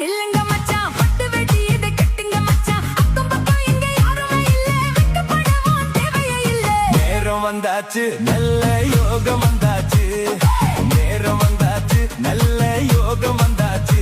நில்லுங்க மச்சான் பட்டு வெட்டி இதை கட்டுங்க மச்சான் அக்கம் பக்கம் எங்க யாருமே இல்ல வெட்கப்படவும் தேவையே இல்ல நேரம் வந்தாச்சு நல்ல யோகம் வந்தாச்சு நேரம் வந்தாச்சு நல்ல யோகம் வந்தாச்சு